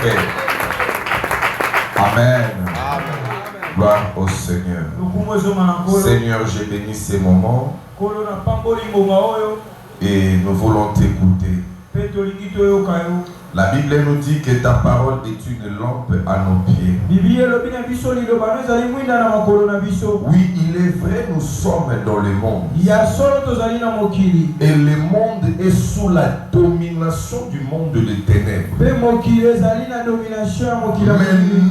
fait. Amen. Gloire au Seigneur. Seigneur, j'ai béni ces moments et nous voulons t'écouter. La Bible nous dit que ta parole est une lampe à nos pieds. Oui, il est vrai, nous sommes dans le monde. Et le monde est sous la domination du monde des ténèbres. Mais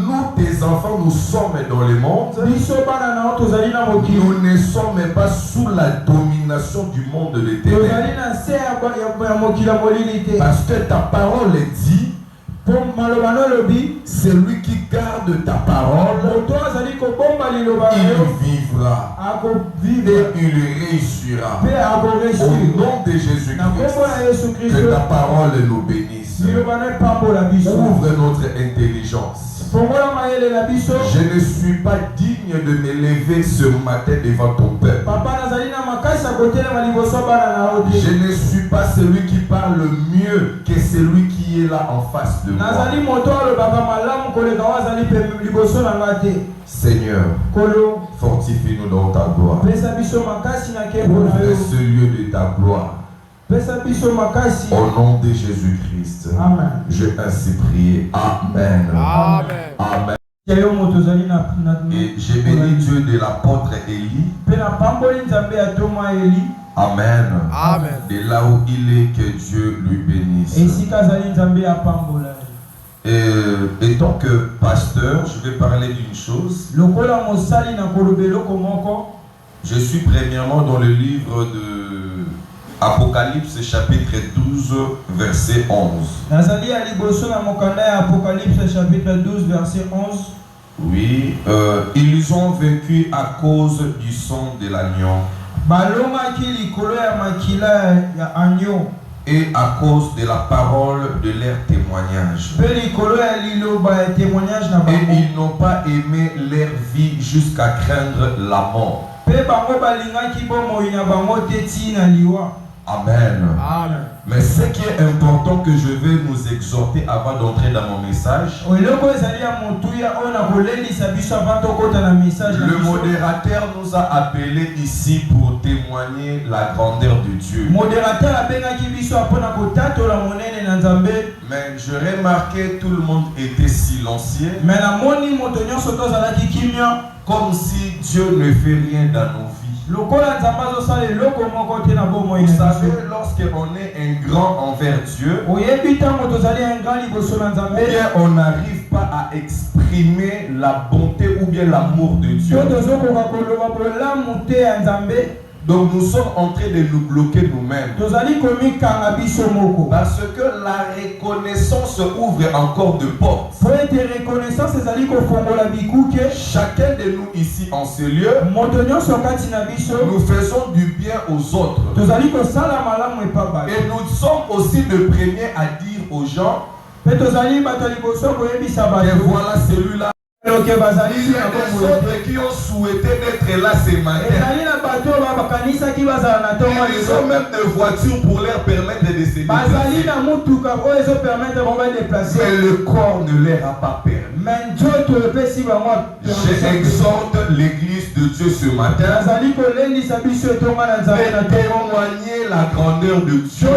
nous, tes enfants, nous sommes dans le monde. Nous ne sommes pas sous la domination du monde des ténèbres. Parce que ta parole dit, celui qui garde ta parole, il vivra et il réussira. Au nom de Jésus-Christ, que ta parole nous bénisse. Ouvre notre intelligence. Je ne suis pas digne de me lever ce matin devant ton peuple. Je ne suis pas celui qui parle mieux que celui qui est là en face de moi. Seigneur, fortifie-nous dans ta gloire. Ouvre ce lieu de ta gloire. Au nom de Jésus-Christ, j'ai ainsi prié. Amen. Amen. Amen. Et j'ai béni Dieu de l'apôtre Élie. Amen. Amen. De là où il est, que Dieu lui bénisse. Étant que pasteur, je vais parler d'une chose. Je suis premièrement dans le livre de Apocalypse chapitre 12 verset 11. Apocalypse chapitre 12 verset 11. Oui, ils ont vaincu à cause du sang de l'agneau et à cause de la parole de leur témoignage. Et ils n'ont pas aimé leur vie jusqu'à craindre la mort. Amen. Amen. Mais ce qui est important que je vais nous exhorter avant d'entrer dans mon message, le modérateur nous a appelés ici pour témoigner la grandeur de Dieu. Mais je remarquais tout le monde était silencieux, comme si Dieu ne fait rien dans nos vies. Vous savez, lorsqu'on est un grand envers Dieu, ou bien on n'arrive pas à exprimer la bonté ou bien l'amour de Dieu, donc nous sommes en train de nous bloquer nous-mêmes. Parce que la reconnaissance ouvre encore de portes. Chacun de nous ici en ce lieu, nous faisons du bien aux autres. Et nous sommes aussi le premier à dire aux gens que voilà celui-là. Il y a des autres qui ont souhaité être là ce matin. Ils ont même des voitures pour leur permettre de se déplacer. Mais le corps ne leur a pas permis. J'exhorte l'église de Dieu ce matin de témoigner la grandeur de Dieu.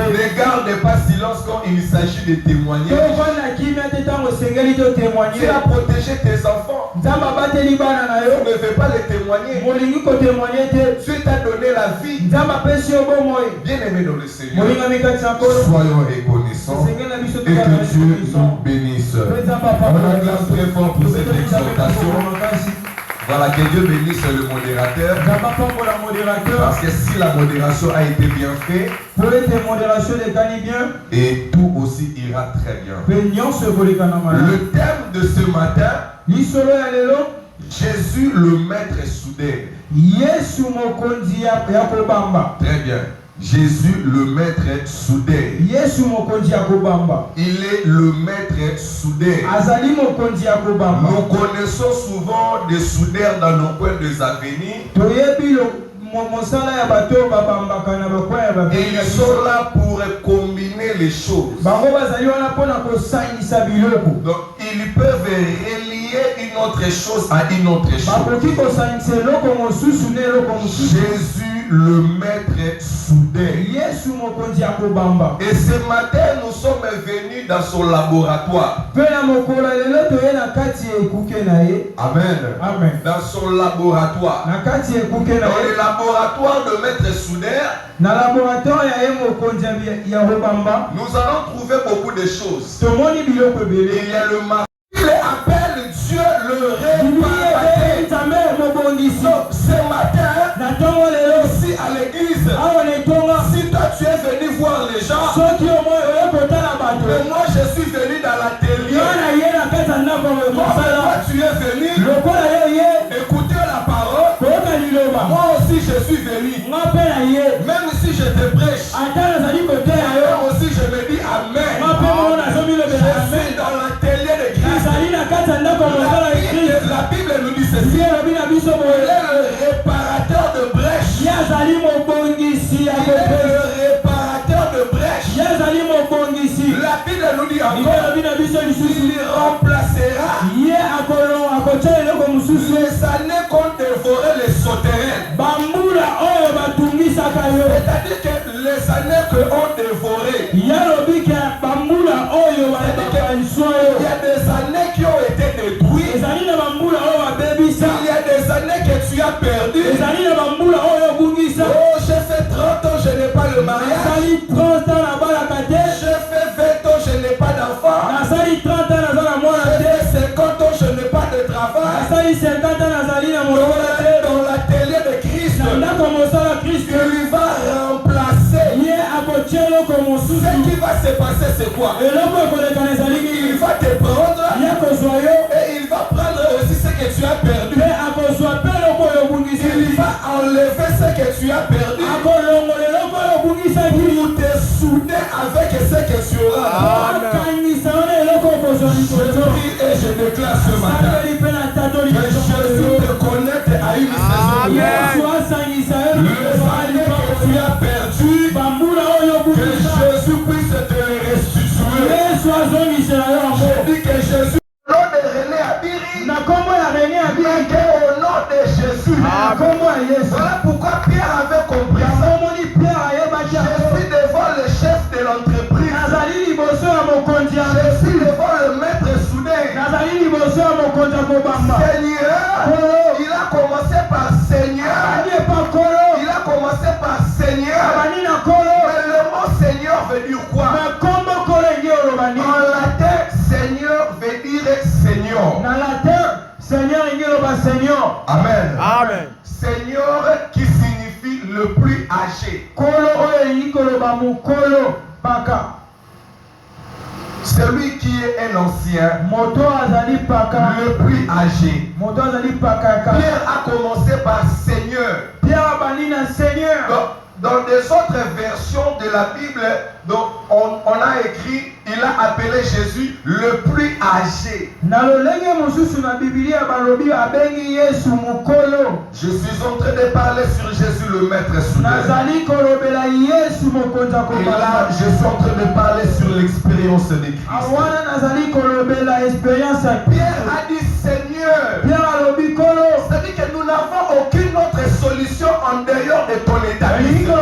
Ne garde pas silence quand il s'agit de témoigner. Tu as protégé tes enfants. Tu ne veux pas les témoigner. Dieu t'a donné la vie. Bien aimé dans le Seigneur, soyons reconnaissants et que Dieu nous bénisse. On acclame très fort pour cette exhortation. Voilà, que Dieu bénisse le modérateur. Parce que si la modération a été bien faite, et tout aussi ira très bien. Le thème de ce matin, Jésus le maître soudé. Très bien. Jésus le maître soudé. Il est le maître soudé. Nous connaissons souvent des soudeurs dans nos coins des avenues. Et ils sont là pour combiner les choses. Donc ils peuvent relier une autre chose à une autre chose. Jésus le maître soudé. Et ce matin nous sommes venus dans son laboratoire. Amen. Amen. Dans son laboratoire. Dans le laboratoire de maître soudeur, nous allons trouver beaucoup de choses. Il y a le mari. Il appelle Dieu le réparateur. Ce matin, ici à l'église, si toi tu es venu voir les gens, mais moi je suis venu dans l'atelier. Toi tu es venu écouter la parole. Moi aussi je suis venu. Même si je te prêche, moi aussi je me dis Amen. Je suis dans l'atelier de Christ. La Bible nous dit ceci. Il est le réparateur de brèches. Il est le réparateur de brèches. La Bible nous dit encore, il remplacera les années qu'on dévorait les souterrains. C'est-à-dire que les années qu'on dévorait, il y a des années qui ont été détruites. Il y a des années que tu as perdu. Oh, j'ai fait 30 ans, je n'ai pas le mariage. J'ai fait 20 ans, je n'ai pas d'enfant. J'ai fait 50 ans, je n'ai pas de travail. Dans l'atelier de Christ, il va remplacer. Ce qui va se passer, c'est quoi? Il va te prendre et il va prendre aussi ce que tu as perdu. Il va enlever ce que tu as perdu pour te souder avec ce que tu auras. Je prie et je déclare ce matin que Jésus te connecte à une saison. Le année que tu as perdu, que Jésus puisse te le restituer. Je dis que Jésus, au nom de René Abiri, au nom de Jésus. Voilà pourquoi Pierre avait compris ça. Je suis devant le chef de l'entreprise. Je suis devant le maître soudé. Seigneur, il a commencé par Seigneur. Il a commencé par Seigneur. Mais le mot Seigneur veut dire quoi? En latin, Seigneur veut dire Seigneur. Amen. Amen. Seigneur qui signifie le plus âgé. Celui qui est un ancien, le plus âgé. Pierre a commencé par Seigneur. Dans des autres versions de la Bible, donc on a écrit, il a appelé Jésus le plus âgé. Je suis en train de parler sur Jésus le maître soudeur. Et là, je suis en train de parler sur l'expérience de Christ. Pierre a dit Seigneur. C'est-à-dire que nous n'avons aucune autre solution en dehors de ton établissement.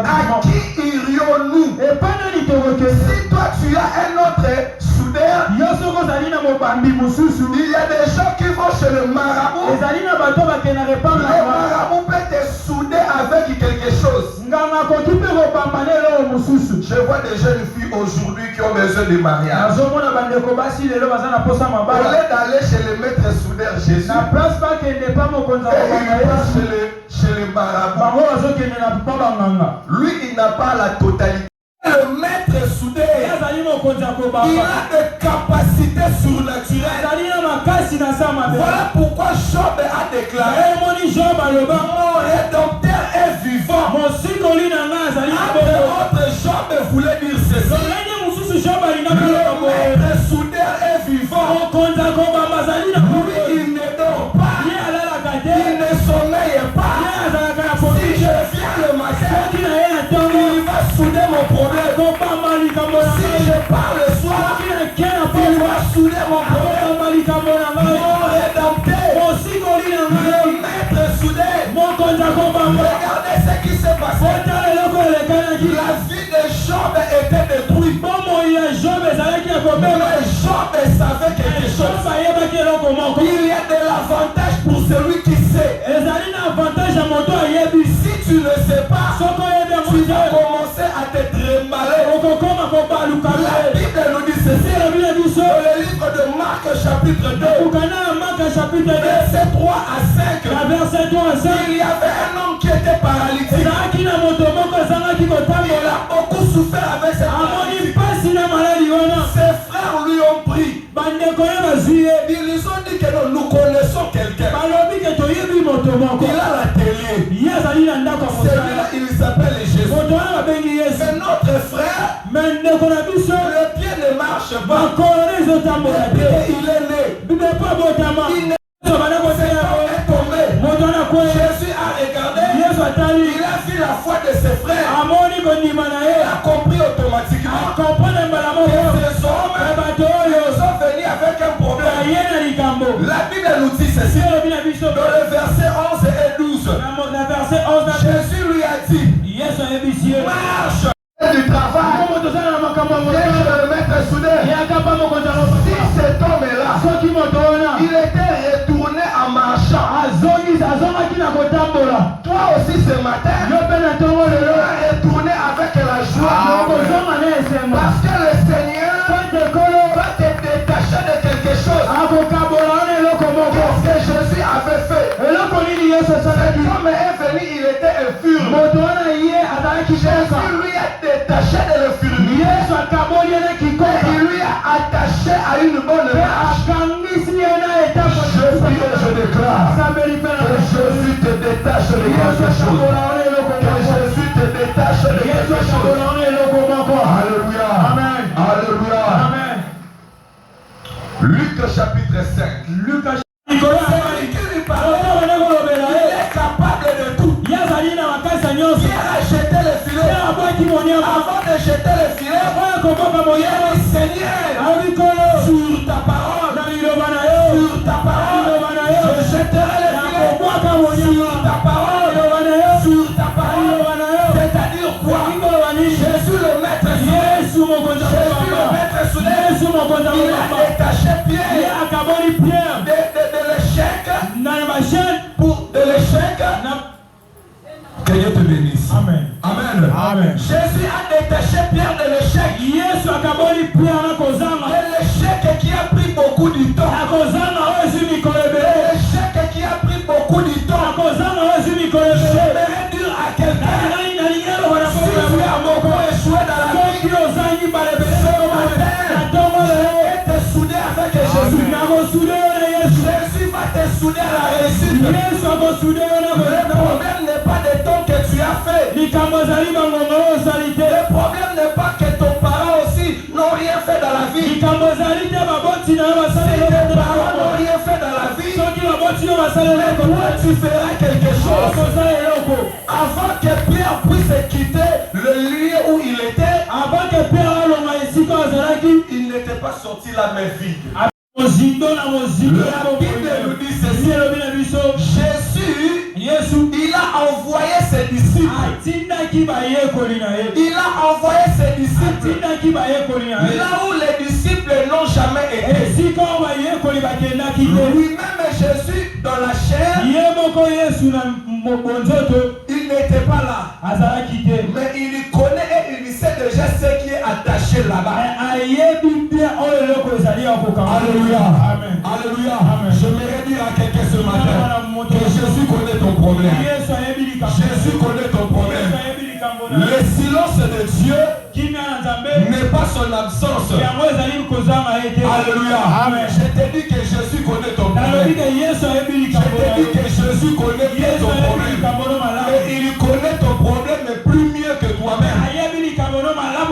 À qui irions-nous? Si toi tu as un autre soudeur, il y a des gens qui vont chez le marabout. Le marabout peut te souder avec quelque chose. Je vois des jeunes filles aujourd'hui qui ont besoin de mariage. Au lieu d'aller chez le maître soudeur Jésus, ils passent chez le marabout. Lui, il n'a pas la totalité. Le maître soudeur, il a des capacités surnaturelles. Voilà pourquoi Job a déclaré: mon rédempteur est vivant. Entre autres, Job voulait dire ceci: le maître soudeur est vivant. Lui, il ne dort pas. Il mon problème. Si je pars le soir, il va souder mon problème. Mon rédempteur, le maître soudé. Regardez ce qui s'est passé. La vie de Job était détruite. Mais Job savait quelque chose. Il y a de l'avantage pour celui qui sait. Si tu ne sais pas, tu vas commencer à te trémaler. La Bible nous dit ceci. Dans le livre de Marc chapitre 2, verset 3 à 5. Il y avait un homme qui était paralytique. Il a beaucoup souffert avec cette maladie. Ses frères lui ont pris. Ils lui ont dit que nous connaissons quelqu'un. Il a la télé. Celui-là, il s'appelle Jésus. C'est notre frère. Le pied ne marche pas. Il est né. Il est tombé. Jésus a regardé. Il a vu la foi de ses frères. Il a compris automatiquement que ces hommes sont venus avec un problème. La Bible nous dit ceci. Dans le verset 11 et 12. Jésus lui a dit, marche du travail. Et je vais le mettre soudé. Si cet homme-là, il était retourné en marchant. Toi aussi ce matin, tu vas retourner avec la joie. Parce que le Seigneur va te détacher de quelque chose. Qu'est-ce que Jésus avait fait? Cet homme est venu, il était infirme. Jésus lui a détaché de l'infirmité. Il lui a attaché à une bonne marche. Je déclare que Jésus te détache de quelque chose. Que Jésus te détache de quelque chose. Alléluia. Amen. Alléluia. Amen. Luc chapitre 5. Il est capable de tout. Pierre a jeté le filet. Avant de jeter le filet, il a dit Seigneur, sur ta parole, je jetterai le filet. Sur ta parole, c'est-à-dire quoi? Jésus le maître soudé. Il a détaché Pierre de l'échec. Pour de l'échec. Que Dieu te bénisse. Amen. Amen. Amen. Jésus a détaché Pierre de l'échec. De l'échec qui a pris beaucoup de temps. L'échec qui a pris beaucoup de temps. J'aimerais dire à quelqu'un, si tu as beaucoup échoué dans la vie, ce matin, tu es soudé avec Jésus. Jésus va te souder à la réussite. Le problème n'est pas de temps que tu as fait. Le problème n'est pas que ton parent aussi n'ont rien fait dans la vie. Si tes parents n'ont rien fait dans la vie, mais toi tu feras quelque chose. Avant que Pierre puisse quitter le lieu où il était, il n'était pas sorti la main vide. La Bible nous dit ceci. Jésus, il a envoyé ses disciples. Il a envoyé ses disciples là où les disciples n'ont jamais été. Lui-même Jésus dans la chair, il n'était pas là. Mais il connaît et il sait déjà ce qui est attaché là-bas. Alléluia. Amen. Alléluia. Amen. Je voudrais dire à quelqu'un ce matin que Jésus connaît ton problème. Jésus connaît ton problème. Le silence de Dieu n'est pas son absence. Alléluia. Amen. Je te dis que Jésus connaît ton problème. Je te dis que Jésus connaît ton problème. Et il connaît ton problème plus mieux que toi-même.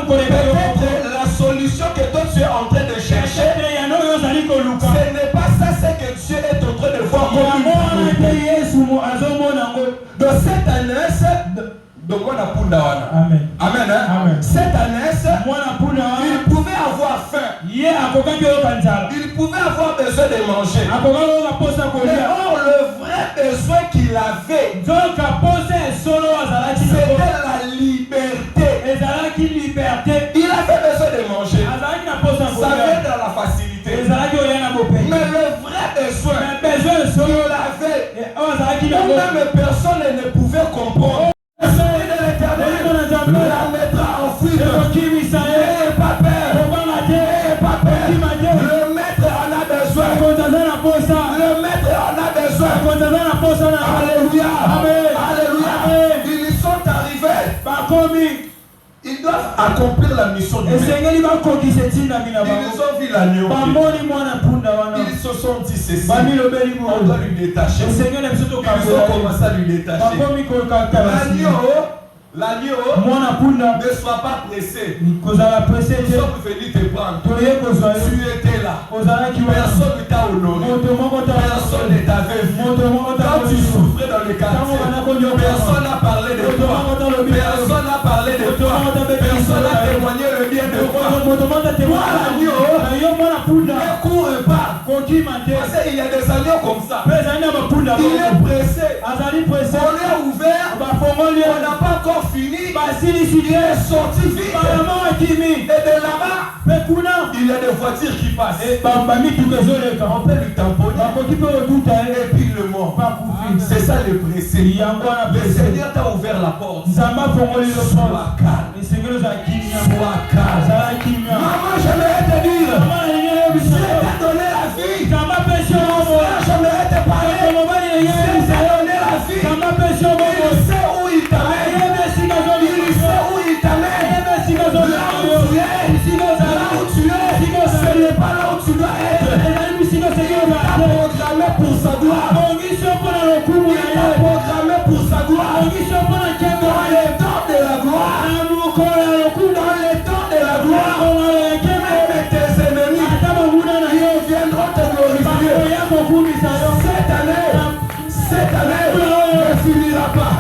Peut-être la solution que toi tu es en train de chercher, ce n'est pas ça, c'est que Dieu est en train de voir comme dans cette année, Amen. Amen. Amen. cette ânesse, il pouvait avoir faim. Il pouvait avoir besoin de manger. Mais or, le vrai besoin qu'il avait, c'était la liberté. Il avait besoin de manger. Ça vient dans la facilité. Mais le vrai besoin qu'il avait, ou même personne ne pouvait comprendre. Le Seigneur de l'Éternel la mettra en fuite. N'ayez pas peur. N'ayez pas peur. Le maître en a besoin. Le maître en a besoin. Alléluia. Alléluia. Ils sont arrivés. Ils doivent accomplir la mission du maître. Ils ont vu l'agneau. Ils se sont dit ceci. On doit lui détacher. Ils ont commencé à lui détacher. L'agneau ne soit pas pressé. Nous sommes venus te prendre. Tu étais là. Personne ne t'a honoré. Personne ne t'avait vu. Quand tu souffrais dans le quartier, personne n'a parlé de toi. Personne n'a parlé de toi. Personne n'a témoigné le bien de toi. Toi, l'agneau, ne cours pas. Parce qu'il y a des agneaux comme ça. Il est pressé. On est ouvert. On n'a pas encore fini. Il est sorti vite. Et de là-bas, il y a des voitures qui passent. On peut lui tamponner. Et puis le mort. C'est ça le pressé. Le Seigneur t'a ouvert la porte. Sois calme. Sois calme. Maman, j'aimerais te dire, Dieu t'a donné la vie. J'aimerais te parler. Dieu t'a donné la vie. Il sait où il t'amène. Là où tu es, ce n'est pas là où tu dois être. Il t'a programmé pour sa gloire. Il t'a programmé pour sa gloire. Dans les temps de la gloire. Dans les temps de la gloire. Même tes ennemis, ils viendront te glorifier. Cette année ne finira pas.